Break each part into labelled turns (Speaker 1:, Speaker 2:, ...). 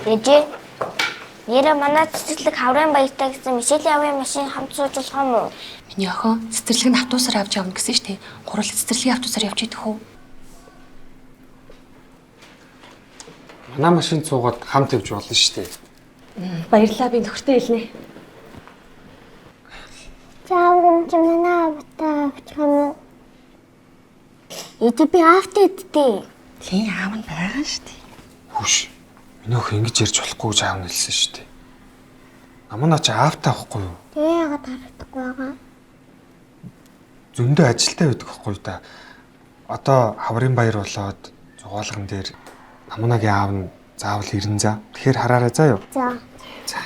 Speaker 1: Ээжээ. Нэрээ манай цэцэрлэг хаврын баяртай гэсэн Мишелийн авийн машин хамт сууж болох юм уу?
Speaker 2: Миний охин цэцэрлэг нь автобусаар авч явна гэсэн штэ. Гурал цэцэрлэгийн автобусаар явж идэх үү?
Speaker 3: Манай машинд суугаад хамт явж болно шүү дээ.
Speaker 2: Баярлалаа, би нөхөртөө хэлнэ.
Speaker 1: Чааврын чи манай автаа авчих юм уу? Ээжээ би авто идтээ.
Speaker 2: Тийм аав нь байгаа штэ.
Speaker 3: Хүүш. Миний өх ингэж ярьж болохгүй гэж аав нь хэлсэн шүү дээ. Амнаа чи аавтаа авахгүй юу?
Speaker 1: Тэгээ яагаад харагдахгүй байгаа?
Speaker 3: Зөндөө ажилтаа байдаг байхгүй да. Одоо хаврын баяр болоод зугаалган дээр Амнагийн аав нь заавал ирэн за. Тэгэхээр хараарай заа юу.
Speaker 1: За.
Speaker 3: За.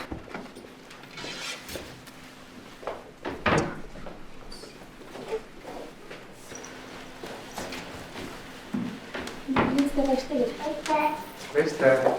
Speaker 3: Баярлалаа.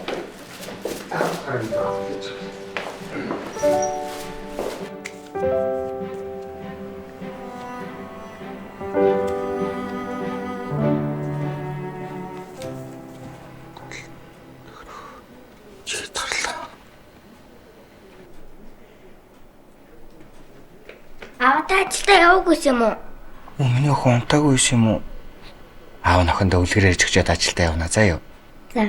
Speaker 1: Аваад ажилдаа яваагүй юм уу?
Speaker 4: Миний охин унтаагүй юм уу? Аав нь охиндоо үлгэрээр чөчөөд ажилдаа явна заа юу.
Speaker 1: За.